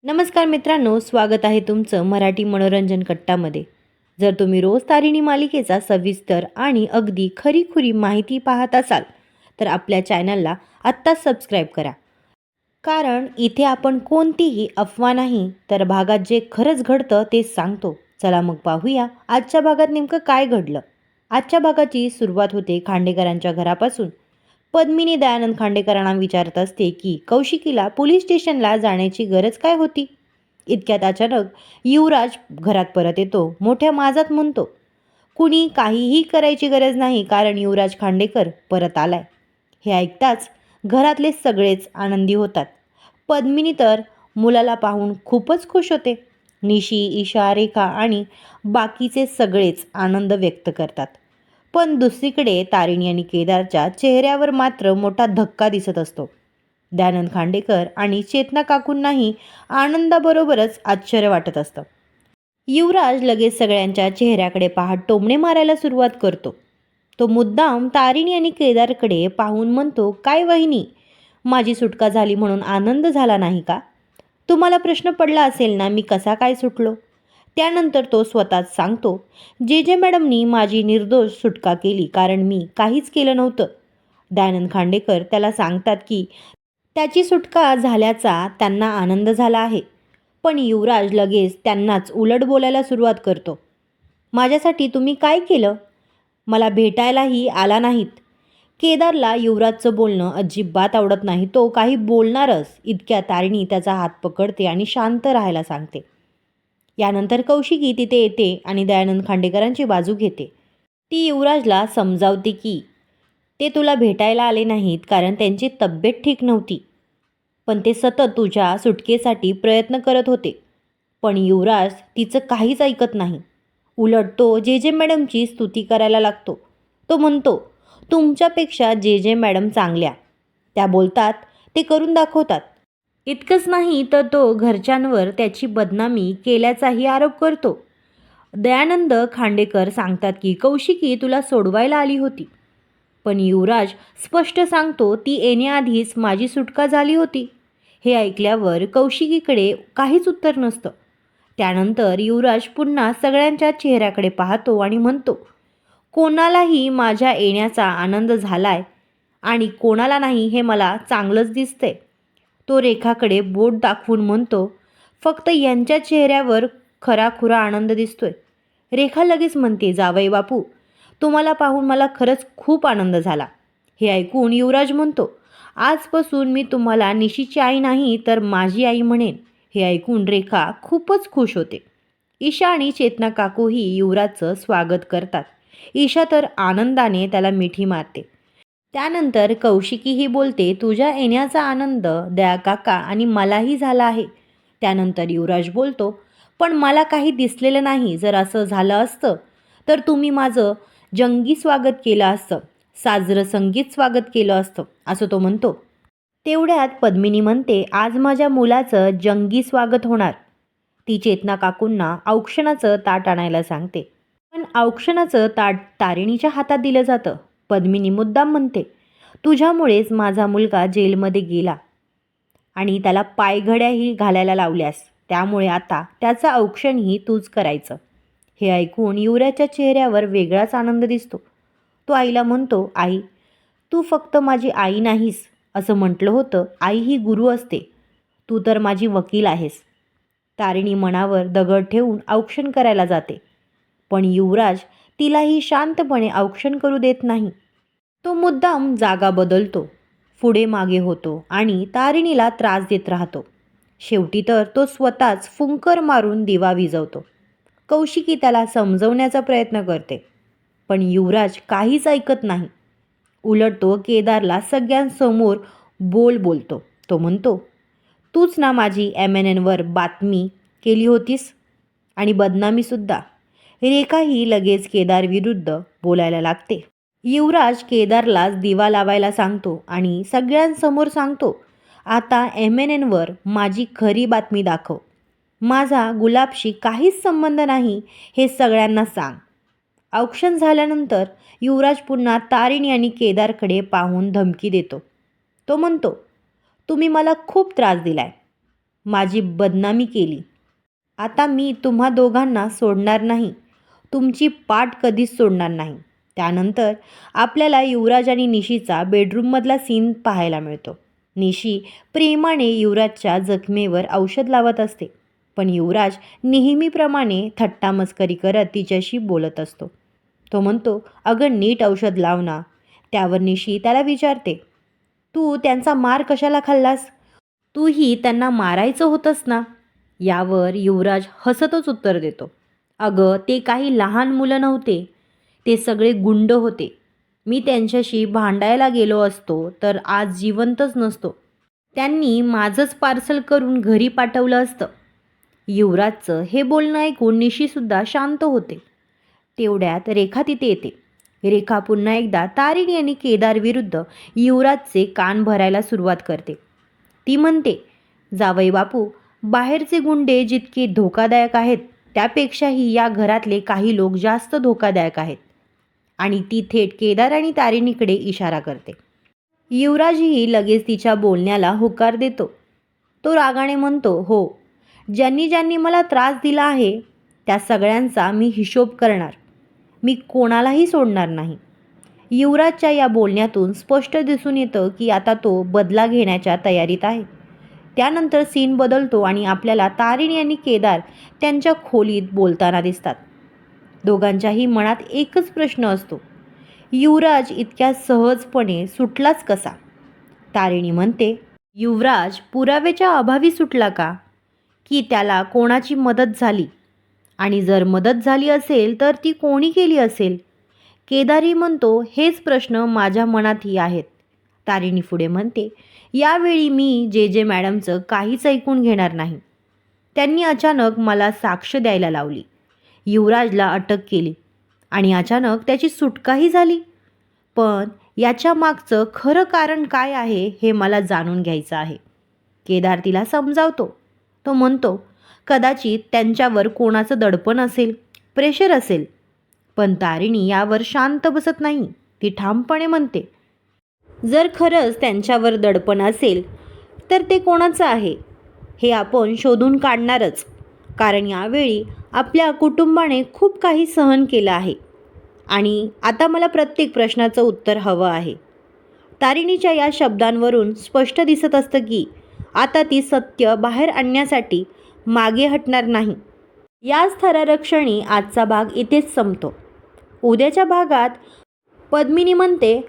नमस्कार मित्रांनो, स्वागत आहे तुमचं मराठी मनोरंजन कट्टामध्ये. जर तुम्ही रोज तारिणी मालिकेचा सविस्तर आणि अगदी खरीखुरी माहिती पाहत असाल तर आपल्या चॅनलला आत्ताच सबस्क्राईब करा. कारण इथे आपण कोणतीही अफवा नाही तर भागात जे खरंच घडतं तेच सांगतो. चला मग पाहूया आजच्या भागात नेमकं काय घडलं. आजच्या भागाची सुरुवात होते खांडेकरांच्या घरापासून. पद्मिनी दयानंद खांडेकरांना विचारत असते की कौशिकीला पोलीस स्टेशनला जाण्याची गरज काय होती. इतक्यात अचानक युवराज घरात परत येतो. मोठ्या माजात म्हणतो, कुणी काहीही करायची गरज नाही कारण युवराज खांडेकर परत आलाय. हे ऐकताच घरातले सगळेच आनंदी होतात. पद्मिनी तर मुलाला पाहून खूपच खुश होते. निशी, ईशा, रेखा आणि बाकीचे सगळेच आनंद व्यक्त करतात. पण दुसरीकडे तारिणी आणि केदारच्या चेहऱ्यावर मात्र मोठा धक्का दिसत असतो. दयानंद खांडेकर आणि चेतना काकूंनाही आनंदाबरोबरच आश्चर्य वाटत असतं. युवराज लगेच सगळ्यांच्या चेहऱ्याकडे पाहत टोमणे मारायला सुरुवात करतो. तो मुद्दाम तारिणी आणि केदारकडे पाहून म्हणतो, काय वहिनी, माझी सुटका झाली म्हणून आनंद झाला नाही का? तुम्हाला प्रश्न पडला असेल ना, मी कसा काय सुटलो. त्यानंतर तो स्वतःच सांगतो, जे जे मॅडमनी माझी निर्दोष सुटका केली कारण मी काहीच केलं नव्हतं. दयानंद खांडेकर त्याला सांगतात की त्याची सुटका झाल्याचा त्यांना आनंद झाला आहे. पण युवराज लगेच त्यांनाच उलट बोलायला सुरुवात करतो. माझ्यासाठी तुम्ही काय केलं? मला भेटायलाही आला नाहीत. केदारला युवराजचं बोलणं अजिबात आवडत नाही. तो काही बोलणारच. इतक्या तारिणी त्याचा हात पकडते आणि शांत राहायला सांगते. यानंतर कौशिकी तिथे येते आणि दयानंद खांडेकरांची बाजू घेते. ती युवराजला समजावते की ते तुला भेटायला आले नाहीत कारण त्यांची तब्येत ठीक नव्हती. पण ते सतत तुझ्या सुटकेसाठी प्रयत्न करत होते. पण युवराज तिचं काहीच ऐकत नाही. उलट तो जे जे मॅडमची स्तुती करायला लागतो. तो म्हणतो, तुमच्यापेक्षा जे जे मॅडम चांगल्या. त्या बोलतात ते करून दाखवतात. इतकंच नाही तर तो घरच्यांवर त्याची बदनामी केल्याचाही आरोप करतो. दयानंद खांडेकर सांगतात की कौशिकी तुला सोडवायला आली होती. पण युवराज स्पष्ट सांगतो, ती येण्याआधीच माझी सुटका झाली होती. हे ऐकल्यावर कौशिकीकडे काहीच उत्तर नसतं. त्यानंतर युवराज पुन्हा सगळ्यांच्या चेहऱ्याकडे पाहतो आणि म्हणतो, कोणालाही माझ्या येण्याचा आनंद झालाय आणि कोणाला नाही हे मला चांगलंच दिसतंय. तो रेखाकडे बोट दाखवून म्हणतो, फक्त यांच्या चेहऱ्यावर खराखुरा आनंद दिसतोय. रेखा लगेच म्हणते, जावई बापू, तुम्हाला पाहून मला खरंच खूप आनंद झाला. हे ऐकून युवराज म्हणतो, आजपासून मी तुम्हाला निशीची आई नाही तर माझी आई म्हणेन. हे ऐकून रेखा खूपच खुश होते. ईशा आणि चेतना काकूही युवराजचं स्वागत करतात. ईशा तर आनंदाने त्याला मिठी मारते. त्यानंतर कौशिकीही बोलते, तुझ्या येण्याचा आनंद दया काका आणि मलाही झाला आहे. त्यानंतर युवराज बोलतो, पण मला काही दिसलेलं नाही. जर असं झालं असतं तर तुम्ही माझं जंगी स्वागत केलं असतं, साजरं संगीत स्वागत केलं असतं, असं तो म्हणतो. तेवढ्यात पद्मिनी म्हणते, आज माझ्या मुलाचं जंगी स्वागत होणार. ती चेतना काकूंना औक्षणाचं ताट आणायला सांगते. पण औक्षणाचं ताट तारिणीच्या हातात दिलं जातं. पद्मिनी मुद्दाम म्हणते, तुझ्यामुळेच माझा मुलगा जेलमध्ये गेला आणि त्याला पायघड्याही घालायला लावल्यास. त्यामुळे आता त्याचं औक्षणही तूच करायचं. हे ऐकून युवराजच्या चेहऱ्यावर वेगळाच आनंद दिसतो. तो आईला म्हणतो, आई, तू फक्त माझी आई नाहीस. असं म्हटलं होतं, आई ही गुरु असते. तू तर माझी वकील आहेस. तारिणी मनावर दगड ठेवून औक्षण करायला जाते. पण युवराज तिलाही शांतपणे औक्षण करू देत नाही. तो मुद्दाम जागा बदलतो, पुढे मागे होतो आणि तारिणीला त्रास देत राहतो. शेवटी तर तो स्वतःच फुंकर मारून दिवा विझवतो. कौशिकी त्याला समजवण्याचा प्रयत्न करते. पण युवराज काहीच ऐकत नाही. उलट तो केदारला सगळ्यांसमोर बोलतो. तो म्हणतो, तूच ना माझी MNNवर बातमी केली होतीस आणि बदनामीसुद्धा. रेखाही लगेच केदार विरुद्ध बोलायला लागते. युवराज केदारलाच दिवा लावायला सांगतो आणि सगळ्यांसमोर सांगतो, आता MNNवर माझी खरी बातमी दाखव. माझा गुलाबशी काहीच संबंध नाही हे सगळ्यांना सांग. औक्षण झाल्यानंतर युवराज पुन्हा तारिणी आणि केदारकडे पाहून धमकी देतो. तो म्हणतो, तुम्ही मला खूप त्रास दिलाय. माझी बदनामी केली. आता मी तुम्हा दोघांना सोडणार नाही. तुमची पाठ कधीच सोडणार नाही. त्यानंतर आपल्याला युवराज आणि निशीचा बेडरूममधला सीन पाहायला मिळतो. निशी प्रेमाने युवराजच्या जखमेवर औषध लावत असते, पण युवराज नेहमीप्रमाणे थट्टामस्करी करत तिच्याशी बोलत असतो. तो म्हणतो, अगं नीट औषध लाव ना. त्यावर निशी त्याला विचारते, तू त्यांचा मार कशाला खाल्लास? तूही त्यांना मारायचं होतंस ना? यावर युवराज हसतच उत्तर देतो, अगं ते काही लहान मुलं नव्हते, ते सगळे गुंड होते. मी त्यांच्याशी भांडायला गेलो असतो तर आज जिवंतच नसतो. त्यांनी माझंच पार्सल करून घरी पाठवलं असतं. युवराजचं हे बोलणं ऐकून निशीसुद्धा शांत होते. तेवढ्यात रेखा तिथे येते. रेखा पुन्हा एकदा तारिणी आणि केदार विरुद्ध युवराजचे कान भरायला सुरुवात करते. ती म्हणते, जावई बापू, बाहेरचे गुंडे जितके धोकादायक आहेत त्यापेक्षाही या घरातले काही लोक जास्त धोकादायक आहेत. आणि ती थेट केदार आणि तारिणीकडे इशारा करते. युवराजही लगेच तिच्या बोलण्याला होकार देतो. तो रागाने म्हणतो, हो, ज्यांनी ज्यांनी मला त्रास दिला आहे त्या सगळ्यांचा मी हिशोब करणार. मी कोणालाही सोडणार नाही. युवराजच्या या बोलण्यातून स्पष्ट दिसून येतं की आता तो बदला घेण्याच्या तयारीत आहे. त्यानंतर सीन बदलतो आणि आपल्याला तारिणी आणि केदार त्यांच्या खोलीत बोलताना दिसतात. दोघांच्याही मनात एकच प्रश्न असतो, युवराज इतक्या सहजपणे सुटलाच कसा? तारिणी म्हणते, युवराज पुराव्याच्या अभावी सुटला का? की त्याला कोणाची मदत झाली? आणि जर मदत झाली असेल तर ती कोणी केली असेल? केदारही म्हणतो, हेच प्रश्न माझ्या मनातही आहेत. तारिणी पुढे म्हणते, यावेळी मी जे मॅडमचं काहीच ऐकून घेणार नाही. त्यांनी अचानक मला साक्ष द्यायला लावली, युवराजला अटक केली आणि अचानक त्याची सुटकाही झाली. पण याच्या मागचं खरं कारण काय आहे हे मला जाणून घ्यायचं आहे. केदार तिला समजावतो. तो म्हणतो, कदाचित त्यांच्यावर कोणाचं दडपण असेल, प्रेशर असेल. पण तारिणी यावर शांत बसत नाही. ती ठामपणे म्हणते, जर खरंच त्यांच्यावर दडपण असेल तर ते कोणाचं आहे हे आपण शोधून काढणारच. कारण यावेळी आपल्या कुटुंबाने खूप काही सहन केलं आहे आणि आता मला प्रत्येक प्रश्नाचं उत्तर हवं आहे. तारिणीच्या या शब्दांवरून स्पष्ट दिसत असतं की आता ती सत्य बाहेर आणण्यासाठी मागे हटणार नाही. याच थरारक क्षणी आजचा भाग इथेच संपतो. उद्याच्या भागात पद्मिनी म्हणते,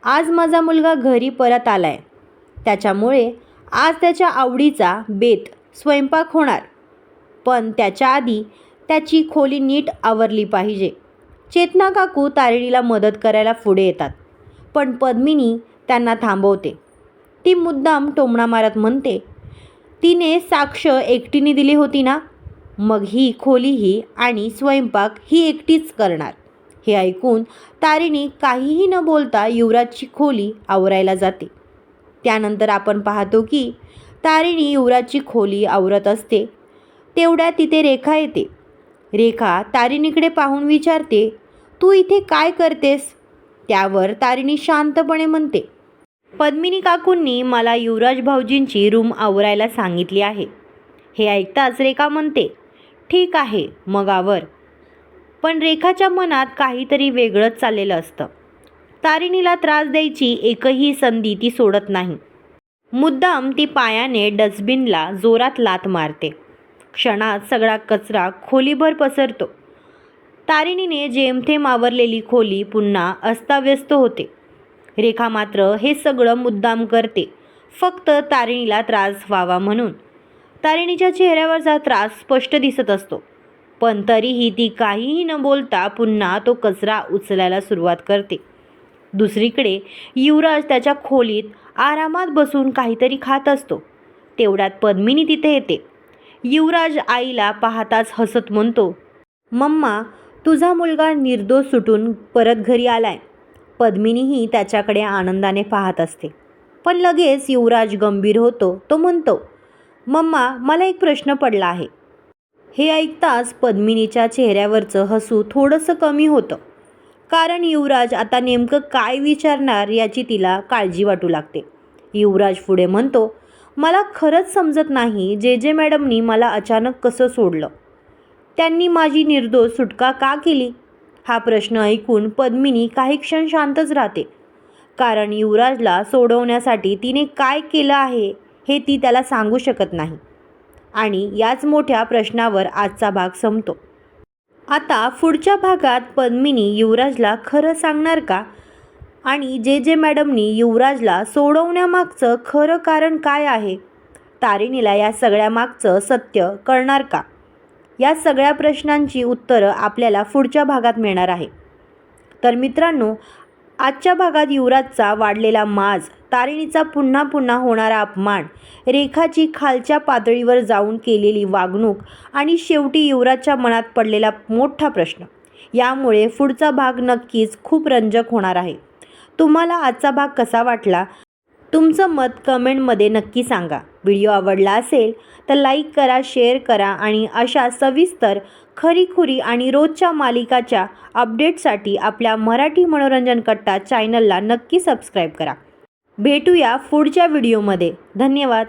आज माझा मुलगा घरी परत आलाय, त्याच्यामुळे आज त्याच्या आवडीचा बेत स्वयंपाक होणार. पण त्याच्या आधी त्याची खोली नीट आवरली पाहिजे. चेतना काकू तारिणीला मदत करायला पुढे येतात, पण पद्मिनी त्यांना थांबवते. ती मुद्दाम टोमणा मारत म्हणते, तिने साक्ष एकटीने दिली होती ना, मग ही खोलीही आणि स्वयंपाक ही एकटीच करणार. हे ऐकून तारिणी काहीही न बोलता युवराजची खोली आवरायला जाते. त्यानंतर आपण पाहतो की तारिणी युवराजची खोली आवरत असते. तेवढ्यात तिथे रेखा येते. रेखा तारिणीकडे पाहून विचारते, तू इथे काय करतेस? त्यावर तारिणी शांतपणे म्हणते, पद्मिनी काकूंनी मला युवराज भाऊजींची रूम आवरायला सांगितली आहे. हे ऐकताच रेखा म्हणते, ठीक आहे मग आवर. पण रेखाच्या मनात काहीतरी वेगळंच चाललेलं असतं. तारिणीला त्रास द्यायची एकही संधी ती सोडत नाही. मुद्दाम ती पायाने डस्टबिनला जोरात लाथ मारते. क्षणात सगळा कचरा खोलीभर पसरतो. तारिणीने जेमतेम आवरलेली खोली पुन्हा अस्ताव्यस्त होते. रेखा मात्र हे सगळं मुद्दाम करते, फक्त तारिणीला त्रास व्हावा म्हणून. तारिणीच्या चेहऱ्यावरचा त्रास स्पष्ट दिसत असतो, पण तरीही ती काहीही न बोलता पुन्हा तो कचरा उचलायला सुरुवात करते. दुसरीकडे युवराज त्याच्या खोलीत आरामात बसून काहीतरी खात असतो. तेवढ्यात पद्मिनी तिथे येते. युवराज आईला पाहताच हसत म्हणतो, मम्मा, तुझा मुलगा निर्दोष सुटून परत घरी आलाय. पद्मिनीही त्याच्याकडे आनंदाने पाहत असते. पण लगेच युवराज गंभीर होतो. तो म्हणतो, मम्मा, मला एक प्रश्न पडला आहे. हे ऐकताच पद्मिनीच्या चेहऱ्यावरचं हसू थोडंसं कमी होतं, कारण युवराज आता नेमकं काय विचारणार याची तिला काळजी वाटू लागते. युवराज पुढे म्हणतो, मला खरंच समजत नाही जे मॅडमनी मला अचानक कसं सोडलं. त्यांनी माझी निर्दोष सुटका का केली? हा प्रश्न ऐकून पद्मिनी काही क्षण शांतच राहते. कारण युवराजला सोडवण्यासाठी तिने काय केलं आहे हे ती त्याला सांगू शकत नाही. आणि याच मोठ्या प्रश्नावर आजचा भाग संपतो. आता पुढच्या भागात पद्मिनी युवराजला खरं सांगणार का? आणि जे मॅडमनी युवराजला सोडवण्यामागचं खरं कारण काय आहे? तारिणीला या सगळ्यामागचं सत्य कळणार का? या सगळ्या प्रश्नांची उत्तरं आपल्याला पुढच्या भागात मिळणार आहे. तर मित्रांनो, आजच्या भागात युवराजचा वाढलेला माज, तारिणीचा पुन्हा पुन्हा होणारा अपमान, रेखाची खालच्या पातळीवर जाऊन केलेली वागणूक आणि शेवटी युवराजच्या मनात पडलेला मोठा प्रश्न, यामुळे पुढचा भाग नक्कीच खूप रंजक होणार आहे. तुम्हाला आजचा भाग कसा वाटला? तुमचं मत कमेंटमध्ये नक्की सांगा. व्हिडिओ आवडला असेल तर लाईक करा, शेअर करा आणि अशा सविस्तर, खरीखुरी आणि रोजच्या मालिकाच्या अपडेटसाठी आपल्या मराठी मनोरंजन कट्टा चॅनलला नक्की सबस्क्राईब करा. भेटूया पुढच्या व्हिडिओमध्ये. धन्यवाद.